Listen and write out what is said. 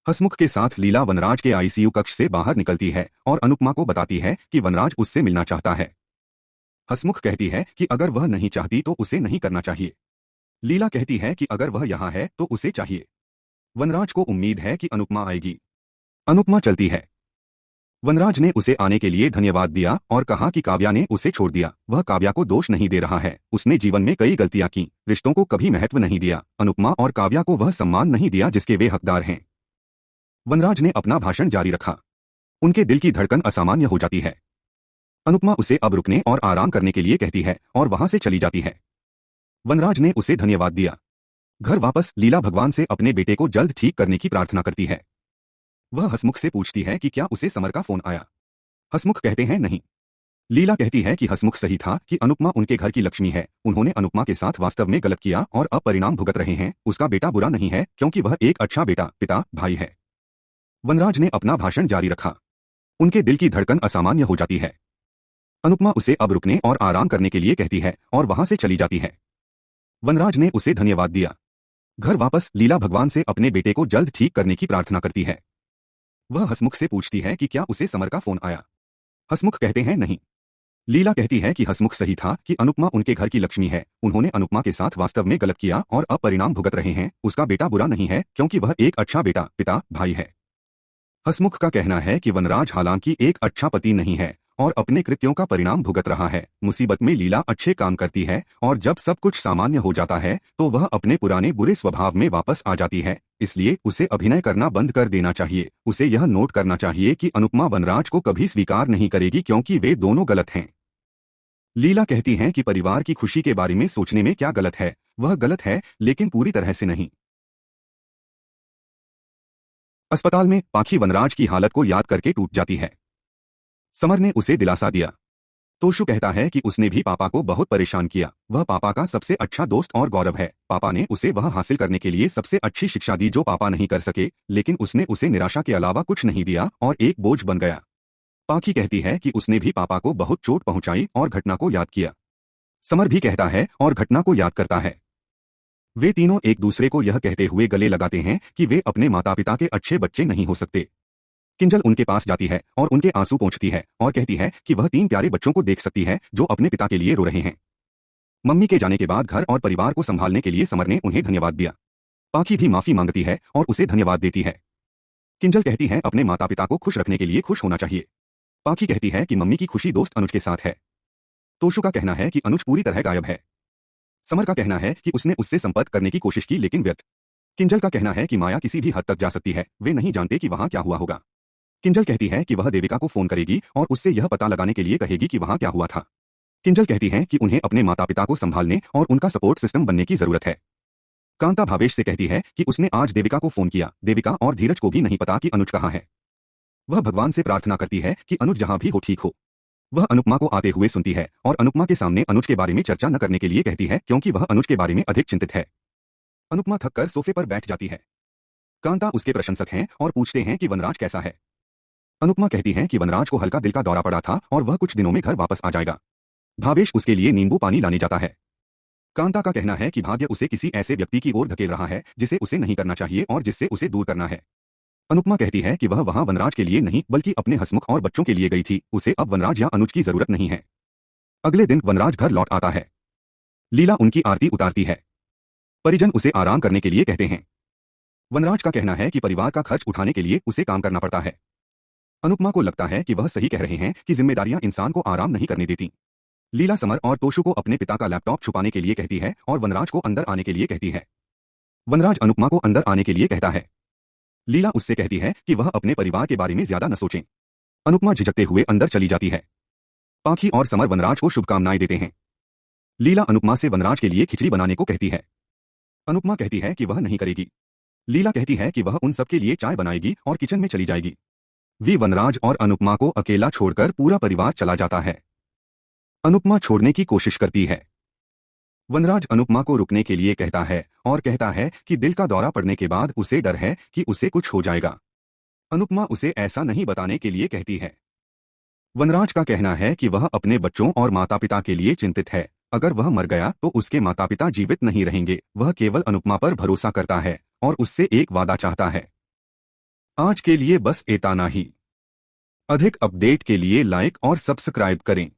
हसमुख के साथ लीला वनराज के आईसीयू कक्ष से बाहर निकलती है और अनुपमा को बताती है कि वनराज उससे मिलना चाहता है। हसमुख कहती है कि अगर वह नहीं चाहती तो उसे नहीं करना चाहिए। लीला कहती है कि अगर वह यहाँ है तो उसे चाहिए। वनराज को उम्मीद है कि अनुपमा आएगी। अनुपमा चलती है। वनराज ने उसे आने के लिए धन्यवाद दिया और कहा कि काव्या ने उसे छोड़ दिया। वह काव्या को दोष नहीं दे रहा है, उसने जीवन में कई गलतियां की, रिश्तों को कभी महत्व नहीं दिया। अनुपमा और काव्या को वह सम्मान नहीं दिया जिसके वे हकदार हैं। वनराज ने अपना भाषण जारी रखा। उनके दिल की धड़कन असामान्य हो जाती है। अनुपमा उसे अब रुकने और आराम करने के लिए कहती है और वहां से चली जाती है। वनराज ने उसे धन्यवाद दिया। घर वापस लीला भगवान से अपने बेटे को जल्द ठीक करने की प्रार्थना करती है। वह हसमुख से पूछती है कि क्या उसे समर का फोन आया। हसमुख कहते हैं नहीं। लीला कहती है कि हसमुख सही था कि अनुपमा उनके घर की लक्ष्मी है। उन्होंने अनुपमा के साथ वास्तव में गलत किया और अब परिणाम भुगत रहे हैं। उसका बेटा बुरा नहीं है क्योंकि वह एक अच्छा बेटा, पिता, भाई है। वनराज ने अपना भाषण जारी रखा। उनके दिल की धड़कन असामान्य हो जाती है। अनुपमा उसे अब रुकने और आराम करने के लिए कहती है और वहां से चली जाती है। वनराज ने उसे धन्यवाद दिया। घर वापस लीला भगवान से अपने बेटे को जल्द ठीक करने की प्रार्थना करती है। वह हसमुख से पूछती है कि क्या उसे समर का फोन आया। हसमुख कहते हैं नहीं। लीला कहती है कि हसमुख सही था कि अनुपमा उनके घर की लक्ष्मी है। उन्होंने अनुपमा के साथ वास्तव में गलत किया और अब परिणाम भुगत रहे हैं। उसका बेटा बुरा नहीं है क्योंकि वह एक अच्छा बेटा, पिता, भाई है। हसमुख का कहना है कि वनराज हालांकि एक अच्छा पति नहीं है और अपने कृत्यों का परिणाम भुगत रहा है। मुसीबत में लीला अच्छे काम करती है और जब सब कुछ सामान्य हो जाता है तो वह अपने पुराने बुरे स्वभाव में वापस आ जाती है। इसलिए उसे अभिनय करना बंद कर देना चाहिए। उसे यह नोट करना चाहिए कि अनुपमा वनराज को कभी स्वीकार नहीं करेगी क्योंकि वे दोनों गलत हैं। लीला कहती हैं कि परिवार की खुशी के बारे में सोचने में क्या गलत है। वह गलत है लेकिन पूरी तरह से नहीं। अस्पताल में पाखी वनराज की हालत को याद करके टूट जाती है। समर ने उसे दिलासा दिया। तोशु कहता है कि उसने भी पापा को बहुत परेशान किया। वह पापा का सबसे अच्छा दोस्त और गौरव है। पापा ने उसे वह हासिल करने के लिए सबसे अच्छी शिक्षा दी जो पापा नहीं कर सके, लेकिन उसने उसे निराशा के अलावा कुछ नहीं दिया और एक बोझ बन गया। पाखी कहती है कि उसने भी पापा को बहुत चोट पहुंचाई और घटना को याद किया। समर भी कहता है और घटना को याद करता है। वे तीनों एक दूसरे को यह कहते हुए गले लगाते हैं कि वे अपने माता पिता के अच्छे बच्चे नहीं हो सकते। किंजल उनके पास जाती है और उनके आंसू पोंछती है और कहती है कि वह 3 प्यारे बच्चों को देख सकती है जो अपने पिता के लिए रो रहे हैं। मम्मी के जाने के बाद घर और परिवार को संभालने के लिए समर ने उन्हें धन्यवाद दिया। पाखी भी माफी मांगती है और उसे धन्यवाद देती है। किंजल कहती है अपने माता पिता को खुश रखने के लिए खुश होना चाहिए। पाखी कहती है कि मम्मी की खुशी दोस्त अनुज के साथ है। तोशु का कहना है कि अनुज पूरी तरह गायब है। समर का कहना है कि उसने उससे संपर्क करने की कोशिश की लेकिन व्यर्थ। किंजल का कहना है कि माया किसी भी हद तक जा सकती है, वे नहीं जानते कि वहां क्या हुआ होगा। किंजल कहती है कि वह देविका को फोन करेगी और उससे यह पता लगाने के लिए कहेगी कि वहां क्या हुआ था। किंजल कहती है कि उन्हें अपने माता पिता को संभालने और उनका सपोर्ट सिस्टम बनने की जरूरत है। कांता भावेश से कहती है कि उसने आज देविका को फोन किया। देविका और धीरज को भी नहीं पता कि अनुज कहाँ है। वह भगवान से प्रार्थना करती है कि अनुज जहां भी हो ठीक हो। वह अनुपमा को आते हुए सुनती है और अनुपमा के सामने अनुज के बारे में चर्चा न करने के लिए कहती है क्योंकि वह अनुज के बारे में अधिक चिंतित है। अनुपमा थककर सोफे पर बैठ जाती है। कांता उसके प्रशंसक हैं और पूछते हैं कि वनराज कैसा है। अनुपमा कहती है कि वनराज को हल्का दिल का दौरा पड़ा था और वह कुछ दिनों में घर वापस आ जाएगा। भावेश उसके लिए नींबू पानी लाने जाता है। कांता का कहना है कि भाग्य उसे किसी ऐसे व्यक्ति की ओर धकेल रहा है जिसे उसे नहीं करना चाहिए और जिससे उसे दूर करना है। अनुपमा कहती है कि वह वहां वनराज के लिए नहीं बल्कि अपने हसमुख और बच्चों के लिए गई थी। उसे अब वनराज या अनुज की जरूरत नहीं है। अगले दिन वनराज घर लौट आता है। लीला उनकी आरती उतारती है। परिजन उसे आराम करने के लिए कहते हैं। वनराज का कहना है कि परिवार का खर्च उठाने के लिए उसे काम करना पड़ता है। अनुपमा को लगता है कि वह सही कह रहे हैं कि जिम्मेदारियां इंसान को आराम नहीं करने देती। लीला समर और तोशु को अपने पिता का लैपटॉप छुपाने के लिए कहती है और वनराज को अंदर आने के लिए कहती है। वनराज अनुपमा को अंदर आने के लिए कहता है। लीला उससे कहती है कि वह अपने परिवार के बारे में ज्यादा न सोचें। अनुपमा झिझकते हुए अंदर चली जाती है। पाखी और समर वनराज को शुभकामनाएं देते हैं। लीला अनुपमा से वनराज के लिए खिचड़ी बनाने को कहती है। अनुपमा कहती है कि वह नहीं करेगी। लीला कहती है कि वह उन सबके लिए चाय बनाएगी और किचन में चली जाएगी। वी वनराज और अनुपमा को अकेला छोड़कर पूरा परिवार चला जाता है। अनुपमा छोड़ने की कोशिश करती है। वनराज अनुपमा को रुकने के लिए कहता है और कहता है कि दिल का दौरा पड़ने के बाद उसे डर है कि उसे कुछ हो जाएगा। अनुपमा उसे ऐसा नहीं बताने के लिए कहती है। वनराज का कहना है कि वह अपने बच्चों और माता पिता के लिए चिंतित है। अगर वह मर गया तो उसके माता पिता जीवित नहीं रहेंगे। वह केवल अनुपमा पर भरोसा करता है और उससे एक वादा चाहता है। आज के लिए बस इतना ही। अधिक अपडेट के लिए लाइक और सब्सक्राइब करें।